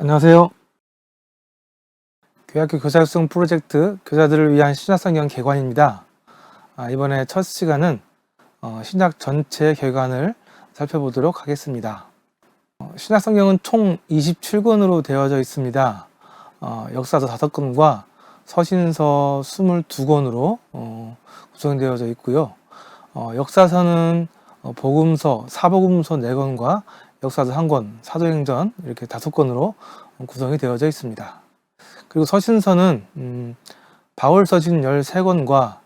안녕하세요. 교회학교 교사 육성 프로젝트 교사들을 위한 신약성경 개관입니다. 이번에 첫 시간은 신약 전체 개관을 살펴보도록 하겠습니다. 신약성경은 총 27권으로 되어져 있습니다. 역사서 5권과 서신서 22권으로 구성되어져 있고요. 역사서는 복음서, 사복음서 4권과 역사서 1권, 사도행전 이렇게 5권으로 구성이 되어져 있습니다. 그리고 서신서는 바울 서신 13권과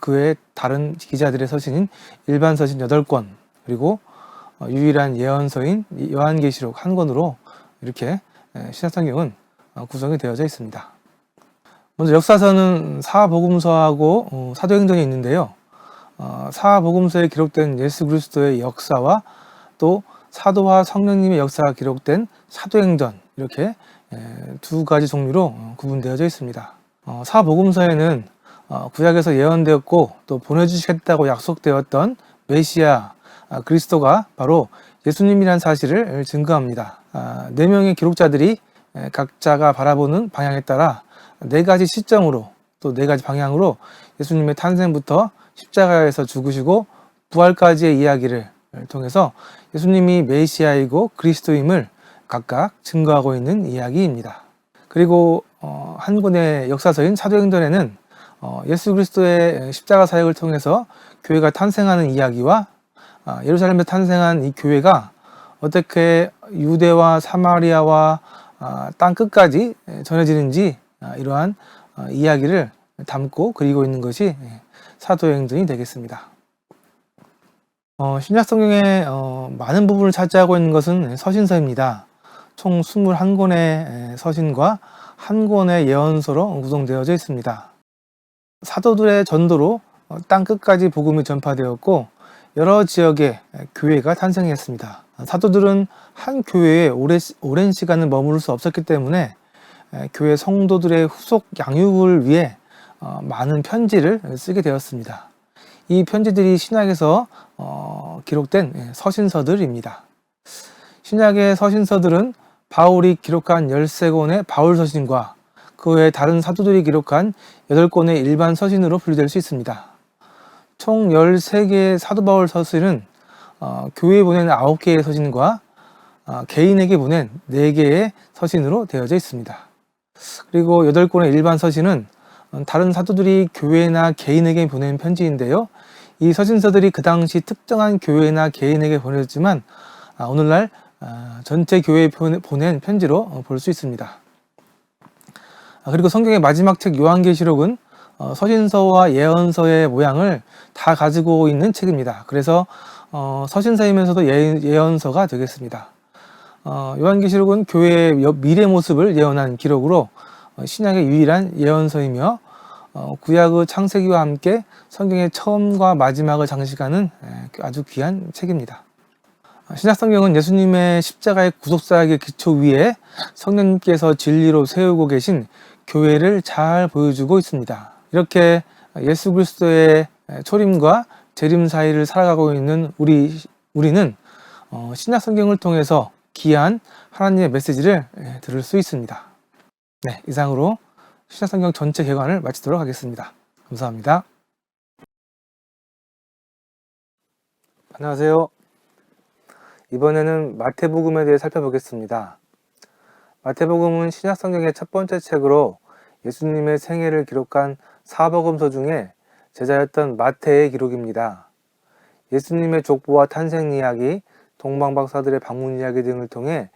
그 외 다른 기자들의 서신인 일반 서신 8권, 그리고 유일한 예언서인 요한계시록 1권으로 이렇게 신약성경은 구성이 되어져 있습니다. 먼저 역사서는 사복음서하고 사도행전이 있는데요. 사복음서에 기록된 예수 그리스도의 역사와 또 사도와 성령님의 역사가 기록된 사도행전, 이렇게 두 가지 종류로 구분되어져 있습니다. 사복음서에는 구약에서 예언되었고 또 보내주시겠다고 약속되었던 메시아 그리스도가 바로 예수님이라는 사실을 증거합니다. 4명의 기록자들이 각자가 바라보는 방향에 따라 4가지 시점으로 또 4가지 방향으로 예수님의 탄생부터 십자가에서 죽으시고 부활까지의 이야기를 통해서 예수님이 메시아이고 그리스도임을 각각 증거하고 있는 이야기입니다. 그리고 한 권의 역사서인 사도행전에는 예수 그리스도의 십자가 사역을 통해서 교회가 탄생하는 이야기와 예루살렘에 탄생한 이 교회가 어떻게 유대와 사마리아와 땅 끝까지 전해지는지 이러한 이야기를 담고 그리고 있는 것이 사도행전이 되겠습니다. 신약성경의 많은 부분을 차지하고 있는 것은 서신서입니다. 총 21권의 서신과 1권의 예언서로 구성되어져 있습니다. 사도들의 전도로 땅 끝까지 복음이 전파되었고 여러 지역의 교회가 탄생했습니다. 사도들은 한 교회에 오랜 시간을 머무를 수 없었기 때문에 교회 성도들의 후속 양육을 위해 많은 편지를 쓰게 되었습니다. 이 편지들이 신약에서 기록된 서신서들입니다. 신약의 서신서들은 바울이 기록한 13권의 바울 서신과 그 외 다른 사도들이 기록한 8권의 일반 서신으로 분류될 수 있습니다. 총 13개의 사도 바울 서신은 교회에 보낸 9개의 서신과 개인에게 보낸 4개의 서신으로 되어져 있습니다. 그리고 8권의 일반 서신은 다른 사도들이 교회나 개인에게 보낸 편지인데요. 이 서신서들이 그 당시 특정한 교회나 개인에게 보내졌지만 오늘날 전체 교회에 보낸 편지로 볼 수 있습니다. 그리고 성경의 마지막 책 요한계시록은 서신서와 예언서의 모양을 다 가지고 있는 책입니다. 그래서 서신서이면서도 예언서가 되겠습니다. 요한계시록은 교회의 미래 모습을 예언한 기록으로 신약의 유일한 예언서이며 구약의 창세기와 함께 성경의 처음과 마지막을 장식하는 아주 귀한 책입니다. 신약성경은 예수님의 십자가의 구속사역의 기초 위에 성령님께서 진리로 세우고 계신 교회를 잘 보여주고 있습니다. 이렇게 예수 그리스도의 초림과 재림 사이를 살아가고 있는 우리는 신약성경을 통해서 귀한 하나님의 메시지를 들을 수 있습니다. 네, 이상으로 신약성경 전체 개관을 마치도록 하겠습니다. 감사합니다. 안녕하세요. 이번에는 마태복음에 대해 살펴보겠습니다. 마태복음은 신약성경의 첫 번째 책으로 예수님의 생애를 기록한 사복음서 중에 제자였던 마태의 기록입니다. 예수님의 족보와 탄생 이야기, 동방박사들의 방문 이야기 등을 통해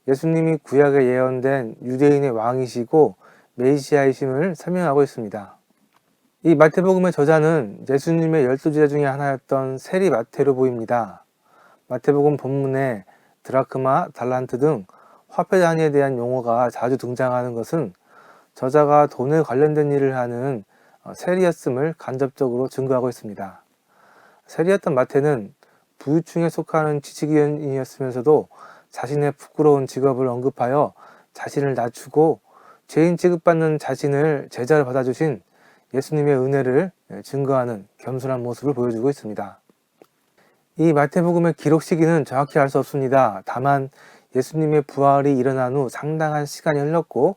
예수님이 구약에 예언된 유대인의 왕이시고 메시아이심을 설명하고 있습니다. 이 마태복음의 저자는 예수님의 12제자 중에 하나였던 세리 마태로 보입니다. 마태복음 본문에 드라크마, 달란트 등 화폐 단위에 대한 용어가 자주 등장하는 것은 저자가 돈에 관련된 일을 하는 세리였음을 간접적으로 증거하고 있습니다. 세리였던 마태는 부유층에 속하는 지식인이었으면서도 자신의 부끄러운 직업을 언급하여 자신을 낮추고 죄인 취급받는 자신을 제자로 받아주신 예수님의 은혜를 증거하는 겸손한 모습을 보여주고 있습니다. 이 마태복음의 기록 시기는 정확히 알 수 없습니다. 다만 예수님의 부활이 일어난 후 상당한 시간이 흘렀고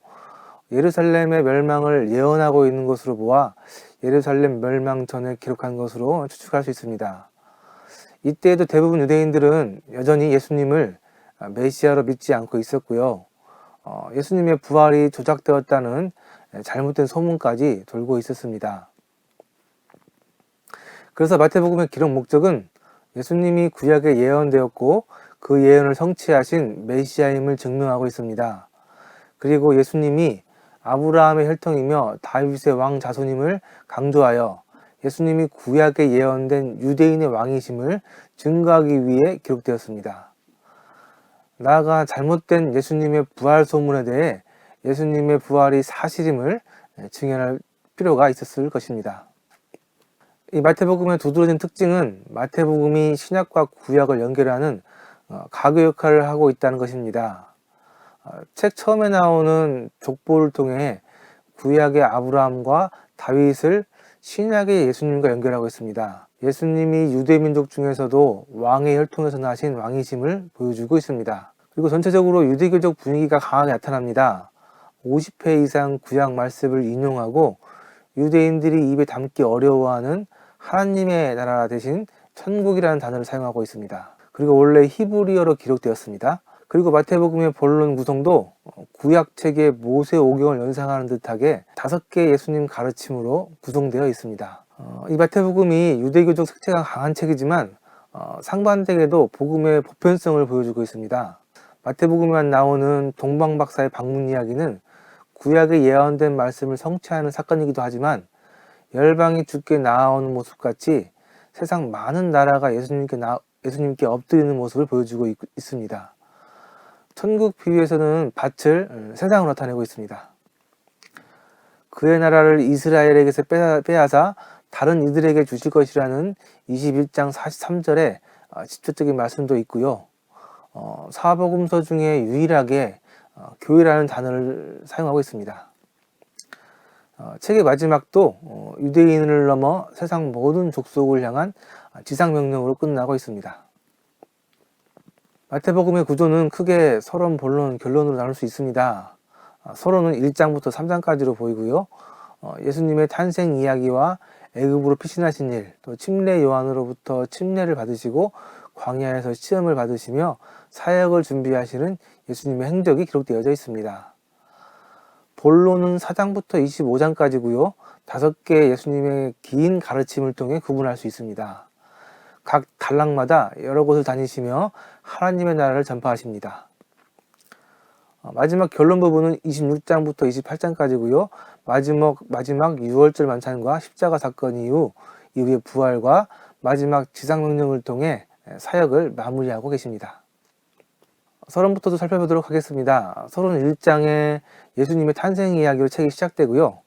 예루살렘의 멸망을 예언하고 있는 것으로 보아 예루살렘 멸망 전에 기록한 것으로 추측할 수 있습니다. 이때에도 대부분 유대인들은 여전히 예수님을 메시아로 믿지 않고 있었고요. 예수님의 부활이 조작되었다는 잘못된 소문까지 돌고 있었습니다. 그래서 마태복음의 기록 목적은 예수님이 구약에 예언되었고 그 예언을 성취하신 메시아임을 증명하고 있습니다. 그리고 예수님이 아브라함의 혈통이며 다윗의 왕 자손임을 강조하여 예수님이 구약에 예언된 유대인의 왕이심을 증거하기 위해 기록되었습니다. 나아가 잘못된 예수님의 부활 소문에 대해 예수님의 부활이 사실임을 증언할 필요가 있었을 것입니다. 이 마태복음의 두드러진 특징은 마태복음이 신약과 구약을 연결하는 가교 역할을 하고 있다는 것입니다. 책 처음에 나오는 족보를 통해 구약의 아브라함과 다윗을 신약의 예수님과 연결하고 있습니다. 예수님이 유대민족 중에서도 왕의 혈통에서 나신 왕이심을 보여주고 있습니다. 그리고 전체적으로 유대교적 분위기가 강하게 나타납니다. 50회 이상 구약 말씀을 인용하고 유대인들이 입에 담기 어려워하는 하나님의 나라 대신 천국이라는 단어를 사용하고 있습니다. 그리고 원래 히브리어로 기록되었습니다. 그리고 마태복음의 본론 구성도 구약책의 모세오경을 연상하는 듯하게 5개의 예수님 가르침으로 구성되어 있습니다. 이 마태복음이 유대교적 색채가 강한 책이지만 상반되게도 복음의 보편성을 보여주고 있습니다. 마태복음에만 나오는 동방박사의 방문 이야기는 구약에 예언된 말씀을 성취하는 사건이기도 하지만 열방이 주께 나아오는 모습같이 세상 많은 나라가 예수님께 엎드리는 모습을 보여주고 있습니다. 천국 비유에서는 밭을 세상으로 나타내고 있습니다. 그의 나라를 이스라엘에게서 빼앗아 다른 이들에게 주실 것이라는 21장 43절에 직접적인 말씀도 있고요. 사복음서 중에 유일하게 교회라는 단어를 사용하고 있습니다. 책의 마지막도 유대인을 넘어 세상 모든 족속을 향한 지상명령으로 끝나고 있습니다. 마태복음의 구조는 크게 서론, 본론, 결론으로 나눌 수 있습니다. 서론은 1장부터 3장까지로 보이고요. 예수님의 탄생 이야기와 애굽으로 피신하신 일, 또 침례 요한으로부터 침례를 받으시고 광야에서 시험을 받으시며 사역을 준비하시는 예수님의 행적이 기록되어져 있습니다. 본론은 4장부터 25장까지고요. 5개의 예수님의 긴 가르침을 통해 구분할 수 있습니다. 각 단락마다 여러 곳을 다니시며 하나님의 나라를 전파하십니다. 마지막 결론 부분은 26장부터 28장까지고요. 마지막 유월절 만찬과 십자가 사건 이후의 부활과 마지막 지상명령을 통해 사역을 마무리하고 계십니다. 서론부터도 살펴보도록 하겠습니다. 서론 1장에 예수님의 탄생 이야기로 책이 시작되고요.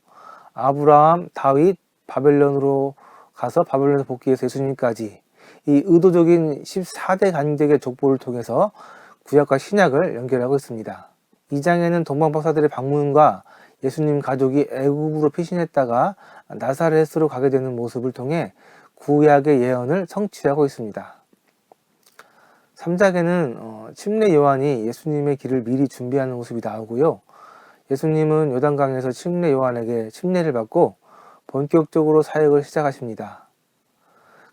아브라함, 다윗, 바벨론으로 가서 바벨론에서 복귀해서 예수님까지 이 의도적인 14대 간격의 족보를 통해서 구약과 신약을 연결하고 있습니다. 2장에는 동방박사들의 방문과 예수님 가족이 애굽으로 피신했다가 나사렛으로 가게 되는 모습을 통해 구약의 예언을 성취하고 있습니다. 3장에는 침례 요한이 예수님의 길을 미리 준비하는 모습이 나오고요. 예수님은 요단강에서 침례 요한에게 침례를 받고 본격적으로 사역을 시작하십니다.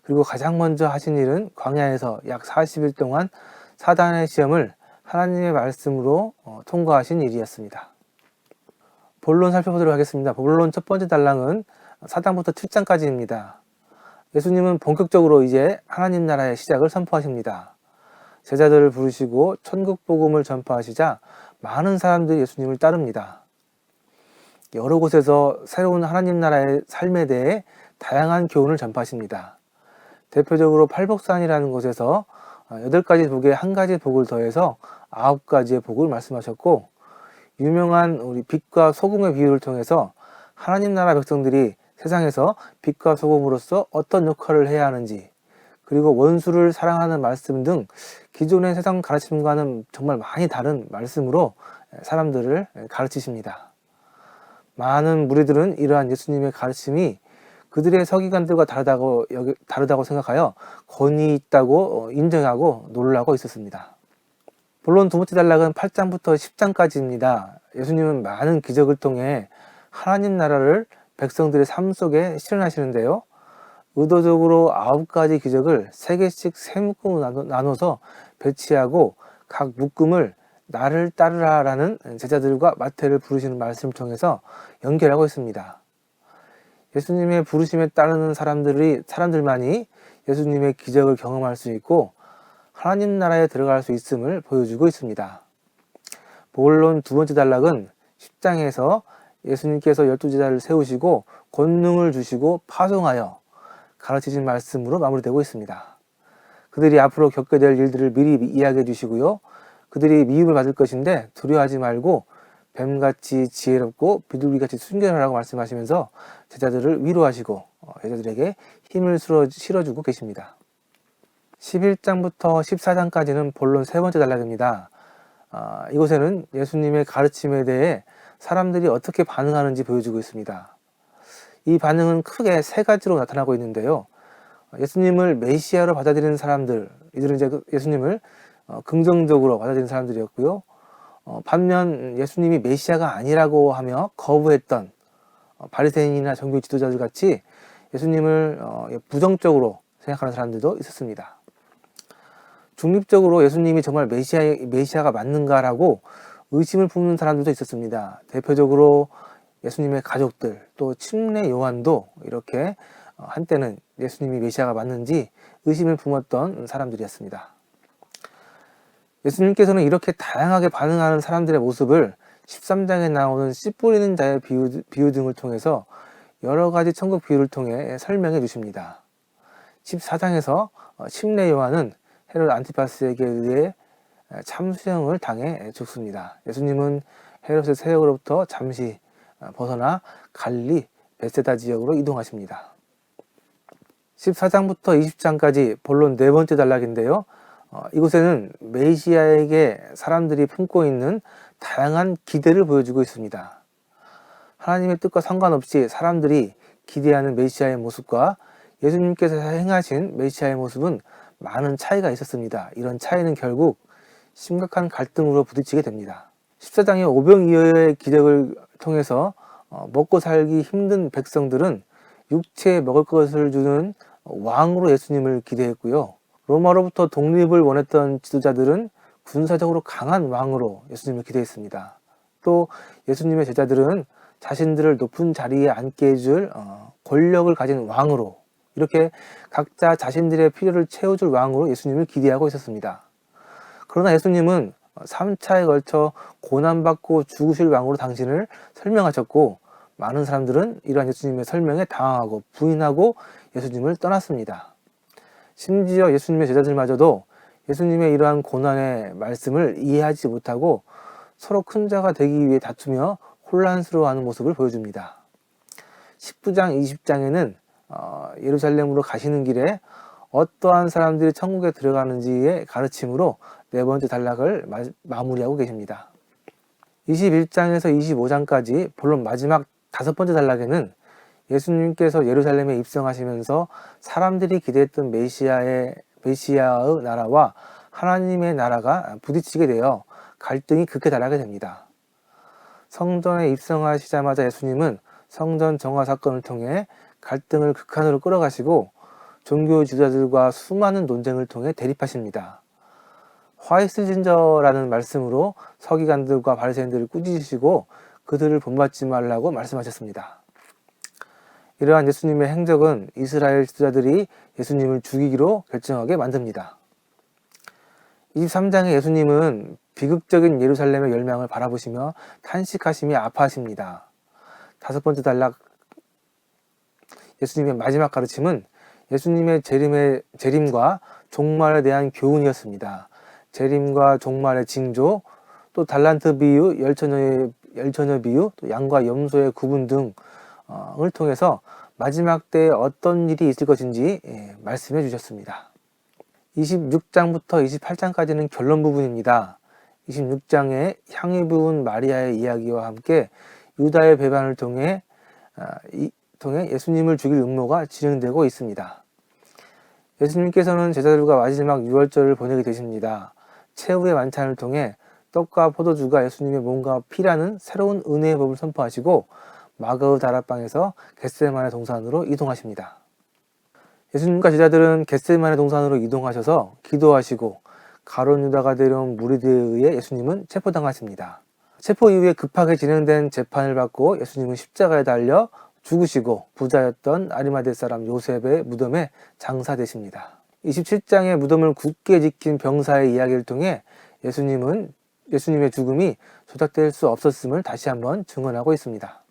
그리고 가장 먼저 하신 일은 광야에서 약 40일 동안 사단의 시험을 하나님의 말씀으로 통과하신 일이었습니다. 본론 살펴보도록 하겠습니다. 본론 첫 번째 단락은 4장부터 7장까지입니다. 예수님은 본격적으로 이제 하나님 나라의 시작을 선포하십니다. 제자들을 부르시고 천국 복음을 전파하시자 많은 사람들이 예수님을 따릅니다. 여러 곳에서 새로운 하나님 나라의 삶에 대해 다양한 교훈을 전파하십니다. 대표적으로 팔복산이라는 곳에서 8가지 복에 1가지 복을 더해서 9가지의 복을 말씀하셨고, 유명한 우리 빛과 소금의 비유를 통해서 하나님 나라 백성들이 세상에서 빛과 소금으로서 어떤 역할을 해야 하는지, 그리고 원수를 사랑하는 말씀 등 기존의 세상 가르침과는 정말 많이 다른 말씀으로 사람들을 가르치십니다. 많은 무리들은 이러한 예수님의 가르침이 그들의 서기관들과 다르다고 생각하여 권위 있다고 인정하고 놀라고 있었습니다. 본론 두 번째 단락은 8장부터 10장까지입니다. 예수님은 많은 기적을 통해 하나님 나라를 백성들의 삶 속에 실현하시는데요. 의도적으로 9가지 기적을 3개씩 세 묶음으로 나눠서 배치하고 각 묶음을 나를 따르라라는 제자들과 마태를 부르시는 말씀을 통해서 연결하고 있습니다. 예수님의 부르심에 따르는 사람들만이 예수님의 기적을 경험할 수 있고 하나님 나라에 들어갈 수 있음을 보여주고 있습니다. 본론 두 번째 단락은 10장에서 예수님께서 12제자를 세우시고 권능을 주시고 파송하여 가르치신 말씀으로 마무리되고 있습니다. 그들이 앞으로 겪게 될 일들을 미리 이야기해 주시고요. 그들이 미움을 받을 것인데 두려워하지 말고 뱀같이 지혜롭고 비둘기같이 순결하라고 말씀하시면서 제자들을 위로하시고 제자들에게 힘을 실어주고 계십니다. 11장부터 14장까지는 본론 세 번째 단락입니다. 이곳에는 예수님의 가르침에 대해 사람들이 어떻게 반응하는지 보여주고 있습니다. 이 반응은 크게 세 가지로 나타나고 있는데요. 예수님을 메시아로 받아들이는 사람들, 이들은 이제 예수님을 긍정적으로 받아들이는 사람들이었고요. 반면 예수님이 메시아가 아니라고 하며 거부했던 바리새인이나 종교 지도자들 같이 예수님을 부정적으로 생각하는 사람들도 있었습니다. 중립적으로 예수님이 정말 메시아가 맞는가라고 의심을 품는 사람들도 있었습니다. 대표적으로 예수님의 가족들, 또 침례 요한도 이렇게 한때는 예수님이 메시아가 맞는지 의심을 품었던 사람들이었습니다. 예수님께서는 이렇게 다양하게 반응하는 사람들의 모습을 13장에 나오는 씨 뿌리는 자의 비유 등을 통해서 여러 가지 천국 비유를 통해 설명해 주십니다. 14장에서 침례 요한은 헤롯 안티파스에게 의해 참수형을 당해 죽습니다. 예수님은 헤롯의 세력으로부터 잠시 벗어나 갈릴리 베세다 지역으로 이동하십니다. 14장부터 20장까지 본론 네 번째 단락인데요. 이곳에는 메시아에게 사람들이 품고 있는 다양한 기대를 보여주고 있습니다. 하나님의 뜻과 상관없이 사람들이 기대하는 메시아의 모습과 예수님께서 행하신 메시아의 모습은 많은 차이가 있었습니다. 이런 차이는 결국 심각한 갈등으로 부딪히게 됩니다. 14장의 오병이어의 기적을 통해서 먹고 살기 힘든 백성들은 육체에 먹을 것을 주는 왕으로 예수님을 기대했고요. 로마로부터 독립을 원했던 지도자들은 군사적으로 강한 왕으로 예수님을 기대했습니다. 또 예수님의 제자들은 자신들을 높은 자리에 앉게 해줄 권력을 가진 왕으로, 이렇게 각자 자신들의 필요를 채워줄 왕으로 예수님을 기대하고 있었습니다. 그러나 예수님은 3차에 걸쳐 고난받고 죽으실 왕으로 당신을 설명하셨고, 많은 사람들은 이러한 예수님의 설명에 당황하고 부인하고 예수님을 떠났습니다. 심지어 예수님의 제자들마저도 예수님의 이러한 고난의 말씀을 이해하지 못하고 서로 큰 자가 되기 위해 다투며 혼란스러워하는 모습을 보여줍니다. 19장, 20장에는 예루살렘으로 가시는 길에 어떠한 사람들이 천국에 들어가는지의 가르침으로 네 번째 단락을 마무리하고 계십니다. 21장에서 25장까지 본론 마지막 다섯 번째 단락에는 예수님께서 예루살렘에 입성하시면서 사람들이 기대했던 메시아의 나라와 하나님의 나라가 부딪히게 되어 갈등이 극에 달하게 됩니다. 성전에 입성하시자마자 예수님은 성전 정화 사건을 통해 갈등을 극한으로 끌어가시고 종교 지도자들과 수많은 논쟁을 통해 대립하십니다. 화이트 진저라는 말씀으로 서기관들과 바리새인들을 꾸짖으시고 그들을 본받지 말라고 말씀하셨습니다. 이러한 예수님의 행적은 이스라엘 지도자들이 예수님을 죽이기로 결정하게 만듭니다. 23장에 예수님은 비극적인 예루살렘의 멸망을 바라보시며 탄식하시며 아파하십니다. 다섯 번째 단락 예수님의 마지막 가르침은 예수님의 재림과 종말에 대한 교훈이었습니다. 재림과 종말의 징조, 또 달란트 비유, 열처녀 비유, 또 양과 염소의 구분 등을 통해서 마지막 때에 어떤 일이 있을 것인지 말씀해 주셨습니다. 26장부터 28장까지는 결론 부분입니다. 26장에 향이 부은 마리아의 이야기와 함께 유다의 배반을 통해 예수님을 죽일 음모가 진행되고 있습니다. 예수님께서는 제자들과 마지막 유월절을 보내게 되십니다. 최후의 만찬을 통해 떡과 포도주가 예수님의 몸과 피라는 새로운 은혜의 법을 선포하시고 마가의 다락방에서 겟세마네 동산으로 이동하십니다. 예수님과 제자들은 겟세마네 동산으로 이동하셔서 기도하시고 가룟 유다가 데려온 무리들에 의해 예수님은 체포당하십니다. 체포 이후에 급하게 진행된 재판을 받고 예수님은 십자가에 달려 죽으시고 부자였던 아리마대 사람 요셉의 무덤에 장사되십니다. 27장의 무덤을 굳게 지킨 병사의 이야기를 통해 예수님의 죽음이 조작될 수 없었음을 다시 한번 증언하고 있습니다.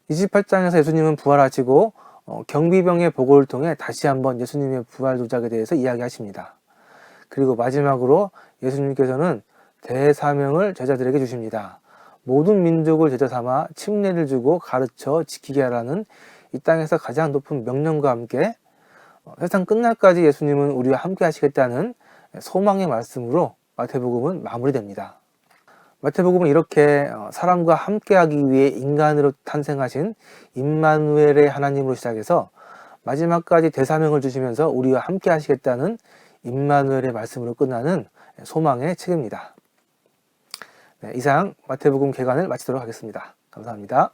28장에서 예수님은 부활하시고 경비병의 보고를 통해 다시 한번 예수님의 부활 도작에 대해서 이야기하십니다. 그리고 마지막으로 예수님께서는 대사명을 제자들에게 주십니다. 모든 민족을 제자 삼아 침례를 주고 가르쳐 지키게 하라는 이 땅에서 가장 높은 명령과 함께 세상 끝날까지 예수님은 우리와 함께 하시겠다는 소망의 말씀으로 마태복음은 마무리됩니다. 마태복음은 이렇게 사람과 함께하기 위해 인간으로 탄생하신 임마누엘의 하나님으로 시작해서 마지막까지 대사명을 주시면서 우리와 함께 하시겠다는 임마누엘의 말씀으로 끝나는 소망의 책입니다. 네, 이상 마태복음 개관을 마치도록 하겠습니다. 감사합니다.